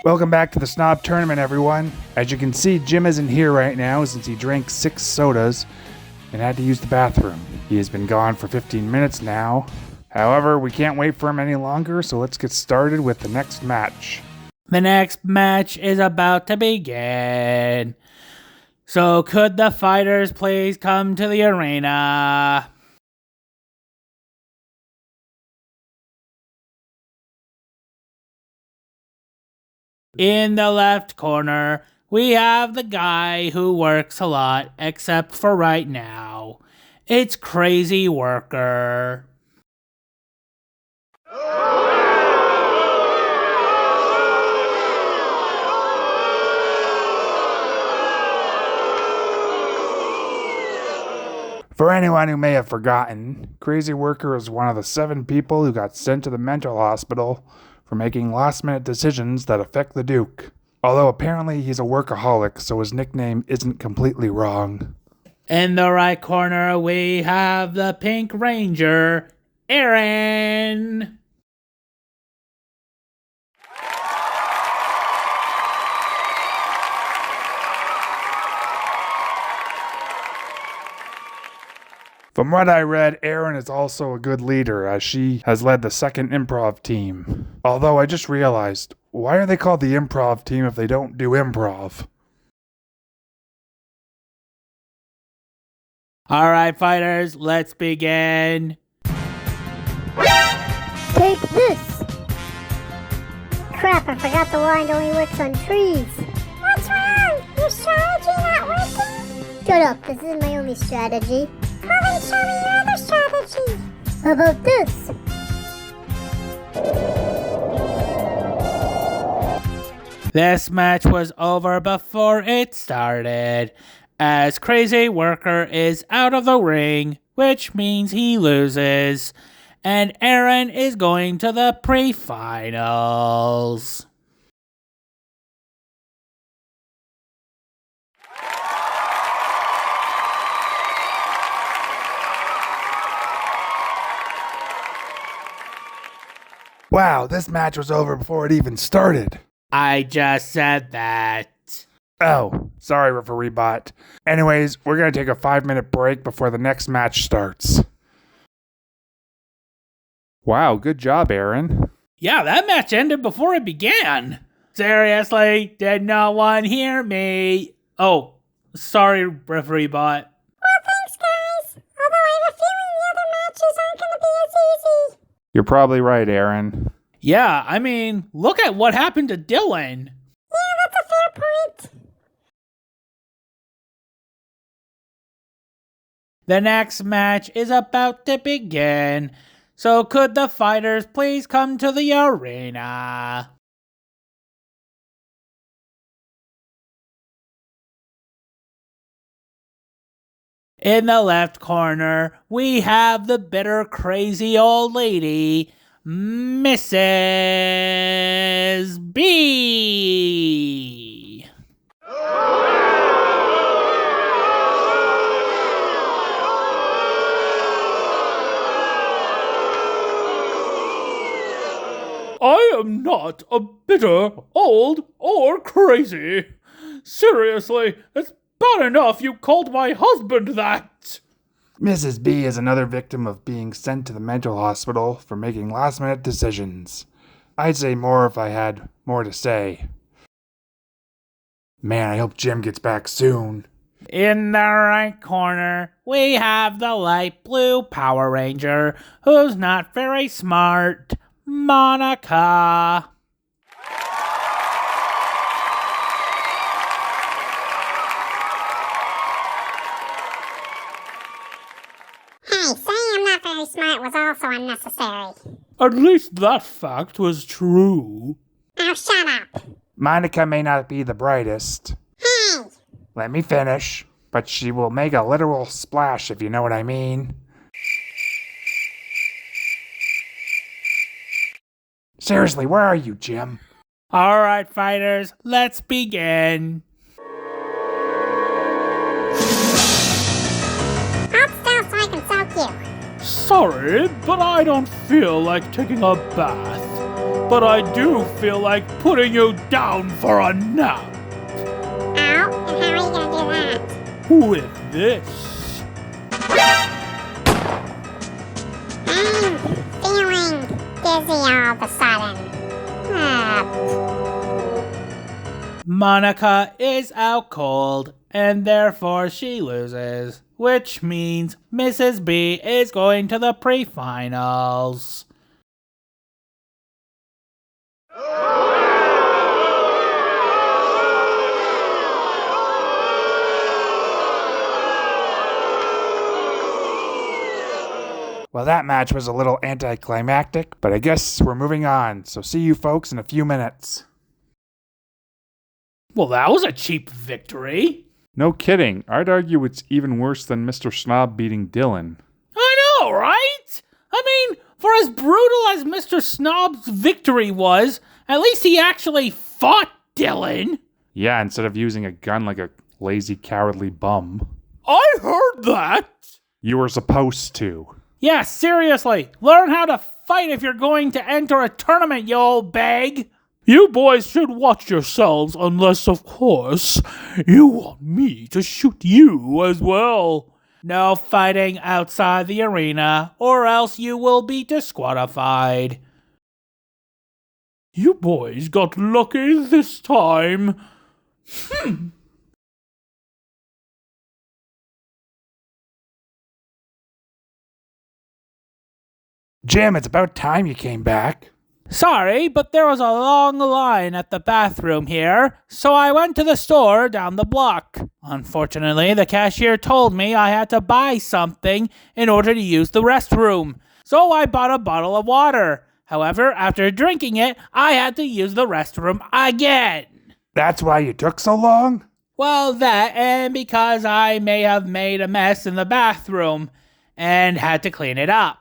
Welcome back to the Snob Tournament, everyone. As you can see, Jim isn't here right now since he drank 6 sodas and had to use the bathroom. He has been gone for 15 minutes now. However, we can't wait for him any longer, so let's get started with the next match. The next match is about to begin. So could the fighters please come to the arena? In the left corner, we have the guy who works a lot, except for right now. It's Crazy Worker. For anyone who may have forgotten, Crazy Worker is one of the 7 people who got sent to the mental hospital for making last-minute decisions that affect the Duke. Although apparently he's a workaholic, so his nickname isn't completely wrong. In the right corner, we have the Pink Ranger, Erin. From what I read, Erin is also a good leader, as she has led the second improv team. Although I just realized, why are they called the improv team if they don't do improv? Alright, fighters, let's begin. Take this! Crap, I forgot the wand only works on trees. What's wrong? Your strategy not working? Shut up, this isn't my only strategy. Well then show me your other strategy. How about this? This match was over before it started, as Crazy Worker is out of the ring, which means he loses, and Erin is going to the pre-finals. Wow, this match was over before it even started. I just said that. Oh, sorry, referee bot. Anyways, we're going to take a 5-minute break before the next match starts. Wow, good job, Erin. Yeah, that match ended before it began. Seriously, did no one hear me? Oh, sorry, referee bot. Well, thanks, guys. Although I have a feeling the other matches aren't going to be as easy. You're probably right, Erin. Yeah, I mean, look at what happened to Dylan. Yeah, that's a fair point. The next match is about to begin, so could the fighters please come to the arena? In the left corner, we have the bitter, crazy old lady, Mrs. B. I am not a bitter, old, or crazy. Seriously, it's bad enough you called my husband that. Mrs. B is another victim of being sent to the mental hospital for making last-minute decisions. I'd say more if I had more to say. Man, I hope Jim gets back soon. In the right corner, we have the light blue Power Ranger, who's not very smart, Monica. Hey, saying I'm not very smart was also unnecessary. At least that fact was true. Now shut up. Monica may not be the brightest. Hey! Let me finish, but she will make a literal splash if you know what I mean. Seriously, where are you, Jim? Alright, fighters, let's begin. Hold still so I can soak you. Sorry, but I don't feel like taking a bath. but I do feel like putting you down for a nap. Ow, and how are you gonna do that? With this. I'm feeling dizzy all of a sudden. Monica is out cold, and therefore she loses, which means Mrs. B is going to the pre-finals. Well, that match was a little anticlimactic, but I guess we're moving on, so see you folks in a few minutes. Well, that was a cheap victory. No kidding. I'd argue it's even worse than Mr. Snob beating Dylan. I know, right? I mean, for as brutal as Mr. Snob's victory was, at least he actually fought Dylan. Yeah, instead of using a gun like a lazy, cowardly bum. I heard that. You were supposed to. Yeah, seriously, learn how to fight if you're going to enter a tournament, you old bag. You boys should watch yourselves unless, of course, you want me to shoot you as well. No fighting outside the arena, or else you will be disqualified. You boys got lucky this time. Jim, it's about time you came back. Sorry, but there was a long line at the bathroom here, so I went to the store down the block. Unfortunately, the cashier told me I had to buy something in order to use the restroom, so I bought a bottle of water. However, after drinking it, I had to use the restroom again. That's why you took so long? Well, that and because I may have made a mess in the bathroom and had to clean it up.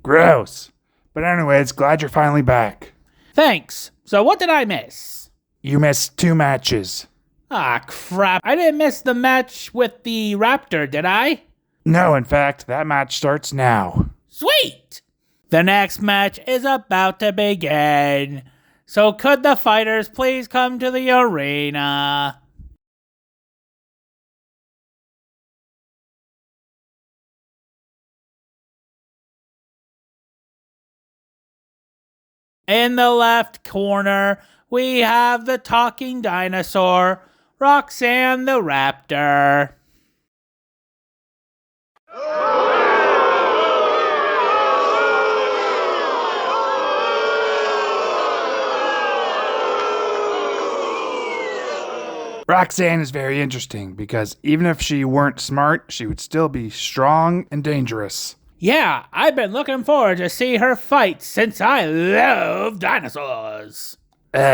Gross. But anyways, glad you're finally back. Thanks. So what did I miss? You missed 2 matches. Ah, crap. I didn't miss the match with the Raptor, did I? No, in fact, that match starts now. Sweet! The next match is about to begin. So could the fighters please come to the arena? In the left corner, we have the talking dinosaur, Roxanne the Raptor. Roxanne is very interesting because even if she weren't smart, she would still be strong and dangerous. Yeah, I've been looking forward to see her fight since I love dinosaurs.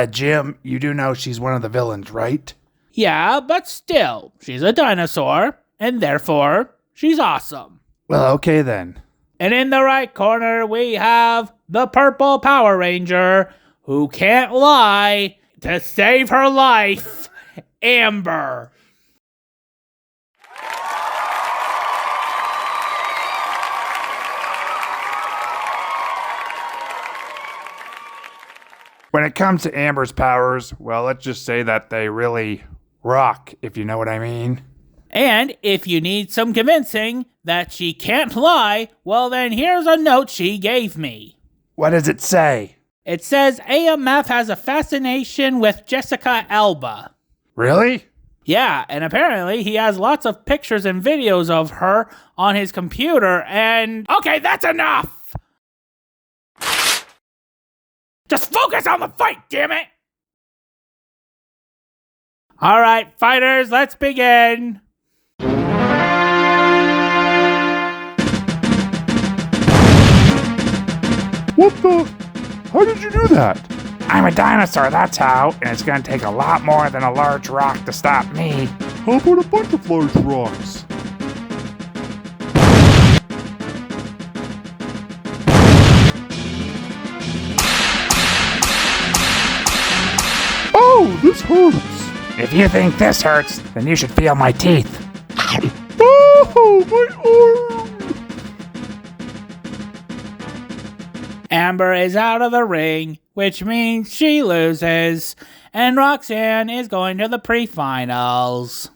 Jim, you do know she's one of the villains, right? Yeah, but still, she's a dinosaur, and therefore, she's awesome. Well, okay then. And in the right corner, we have the Purple Power Ranger, who can't lie, to save her life, Amber. When it comes to Amber's powers, well, let's just say that they really rock, if you know what I mean. And if you need some convincing that she can't lie, well then here's a note she gave me. What does it say? It says AMF has a fascination with Jessica Alba. Really? Yeah, and apparently he has lots of pictures and videos of her on his computer and... Okay, that's enough! Just focus on the fight, damn it! Alright, fighters, let's begin! What the? How did you do that? I'm a dinosaur, that's how, and it's gonna take a lot more than a large rock to stop me. How about a bunch of large rocks? Oh, this hurts. If you think this hurts, then you should feel my teeth. Oh, my arm! Amber is out of the ring, which means she loses, and Roxanne is going to the pre-finals.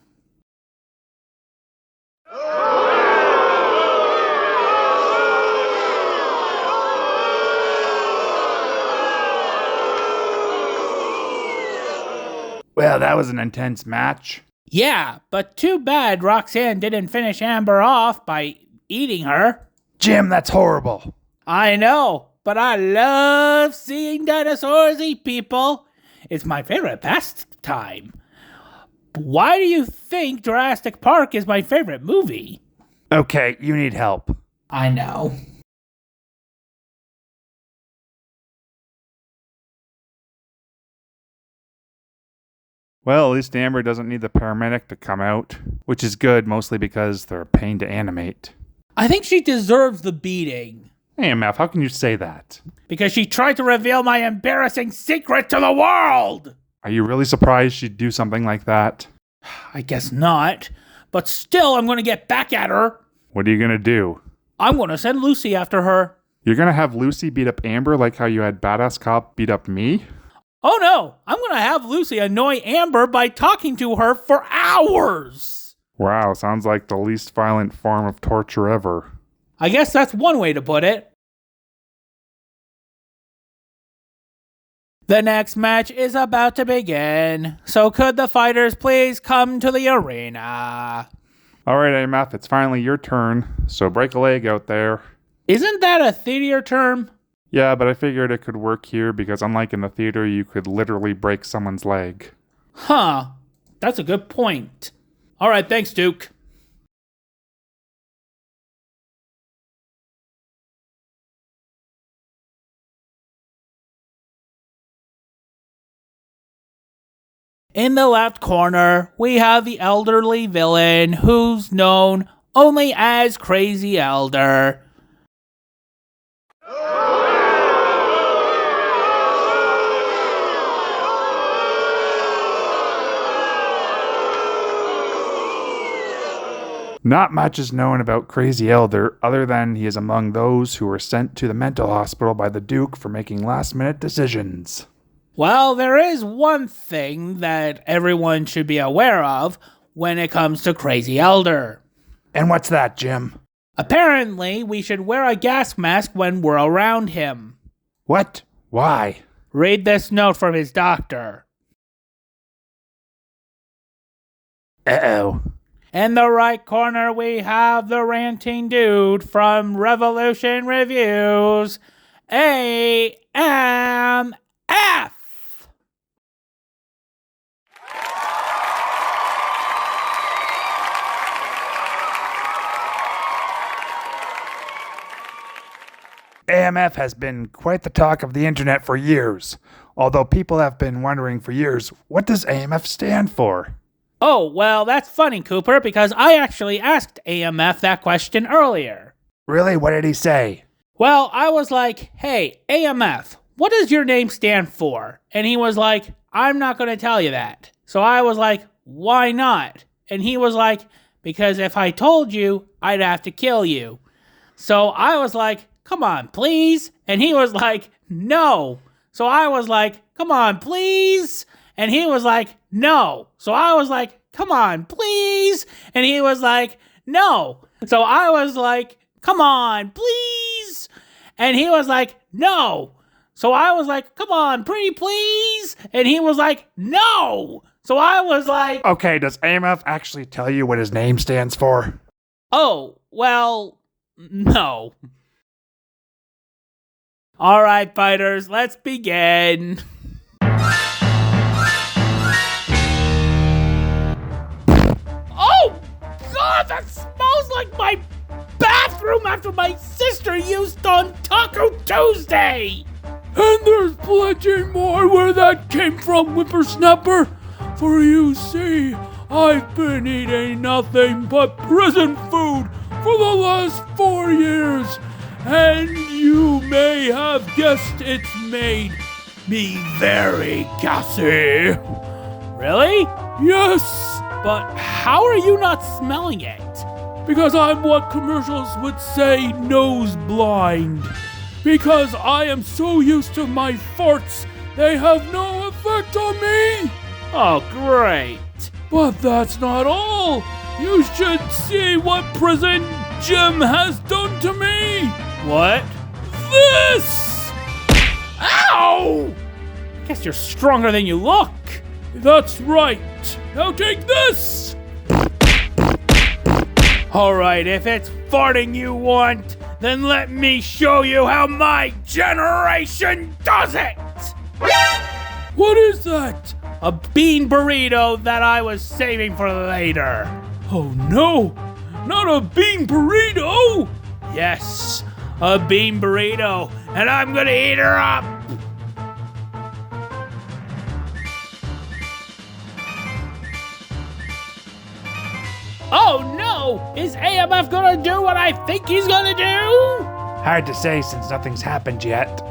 Well, that was an intense match. Yeah, but too bad Roxanne didn't finish Amber off by eating her. Jim, that's horrible. I know, but I love seeing dinosaurs eat people. It's my favorite pastime. Why do you think Jurassic Park is my favorite movie? Okay, you need help. I know. Well, at least Amber doesn't need the paramedic to come out, which is good, mostly because they're a pain to animate. I think she deserves the beating. AMF, how can you say that? Because she tried to reveal my embarrassing secret to the world! Are you really surprised she'd do something like that? I guess not. But still, I'm going to get back at her. What are you going to do? I'm going to send Lucy after her. You're going to have Lucy beat up Amber like how you had Badass Cop beat up me? Oh no, I'm going to have Lucy annoy Amber by talking to her for hours. Wow, sounds like the least violent form of torture ever. I guess that's one way to put it. The next match is about to begin, so could the fighters please come to the arena? Alright, AMF, it's finally your turn, so break a leg out there. Isn't that a theater term? Yeah, but I figured it could work here because unlike in the theater, you could literally break someone's leg. Huh, that's a good point. Alright, thanks, Duke. In the left corner, we have the elderly villain who's known only as Crazy Elder. Not much is known about Crazy Elder other than he is among those who were sent to the mental hospital by the Duke for making last-minute decisions. Well, there is one thing that everyone should be aware of when it comes to Crazy Elder. And what's that, Jim? Apparently, we should wear a gas mask when we're around him. What? Why? Read this note from his doctor. Uh-oh. In the right corner, we have the ranting dude from Revolution Reviews, AMF. AMF has been quite the talk of the internet for years. Although people have been wondering for years, what does AMF stand for? Oh, well, that's funny, Cooper, because I actually asked AMF that question earlier. Really? What did he say? Well, I was like, hey, AMF, what does your name stand for? And he was like, I'm not going to tell you that. So I was like, why not? And he was like, because if I told you, I'd have to kill you. So I was like, come on, please. And he was like, no. So I was like, come on, please. And he was like, no. So I was like, come on, please. And he was like, no. So I was like, come on, please. And he was like, no. So I was like, come on, pretty please. And he was like, no. So I was like, Okay, does AMF actually tell you what his name stands for? oh, well, no. All right, fighters, let's begin. Oh, God, that smells like my bathroom after my sister used on Taco Tuesday. And there's plenty more where that came from, whippersnapper. For you see, I've been eating nothing but prison food for the last 4 years. And you may have guessed it's made me very gassy. Really? Yes, But how are you not smelling it? because I'm what commercials would say nose blind. Because I am so used to my farts, they have no effect on me. Oh, great. But that's not all. You should see what Prison Jim has done to me. What? This! Ow! Guess you're stronger than you look. That's right. Now take this. Alright, if it's farting you want, then let me show you how my generation does it! What is that? A bean burrito that I was saving for later. Oh no, not a bean burrito. Yes, a bean burrito, and I'm gonna eat her up! Oh no! Is AMF gonna do what I think he's gonna do? Hard to say since nothing's happened yet.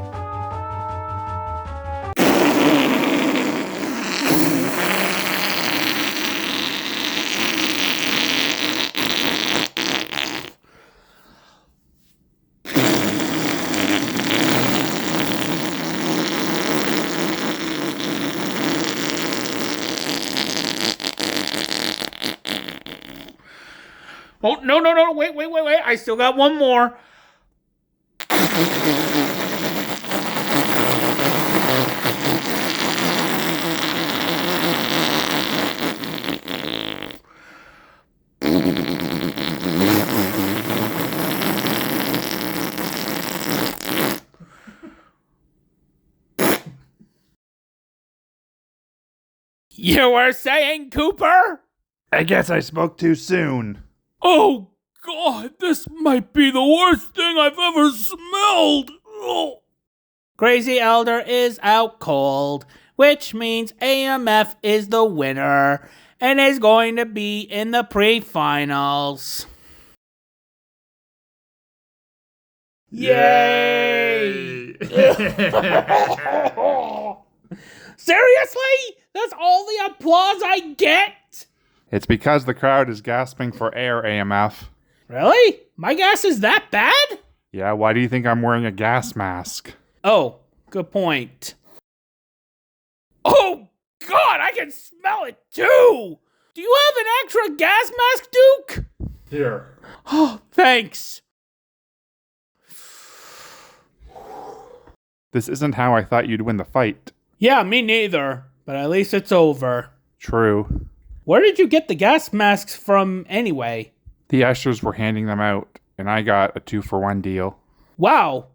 Oh, no, wait, I still got one more. You were saying, Cooper? I guess I spoke too soon. Oh God, this might be the worst thing I've ever smelled. Oh. Crazy Elder is out cold, which means AMF is the winner and is going to be in the pre-finals. Yay! Seriously? That's all the applause I get? It's because the crowd is gasping for air, AMF. Really? My gas is that bad? Yeah, why do you think I'm wearing a gas mask? Oh, good point. Oh, God, I can smell it too! Do you have an extra gas mask, Duke? Here. Oh, thanks. This isn't how I thought you'd win the fight. Yeah, me neither, but at least it's over. True. Where did you get the gas masks from anyway? The ushers were handing them out, and I got a 2-for-1 deal. Wow,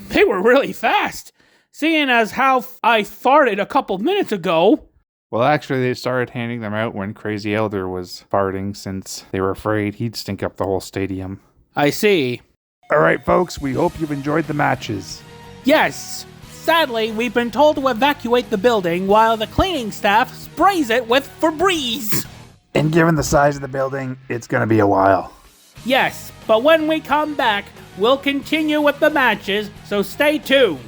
they were really fast, seeing as how I farted a couple minutes ago. Well, actually, they started handing them out when Crazy Elder was farting, since they were afraid he'd stink up the whole stadium. I see. All right, folks, we hope you've enjoyed the matches. Yes, sadly, we've been told to evacuate the building while the cleaning staff sprays it with Febreze. And given the size of the building, it's gonna be a while. Yes, but when we come back, we'll continue with the matches, so stay tuned.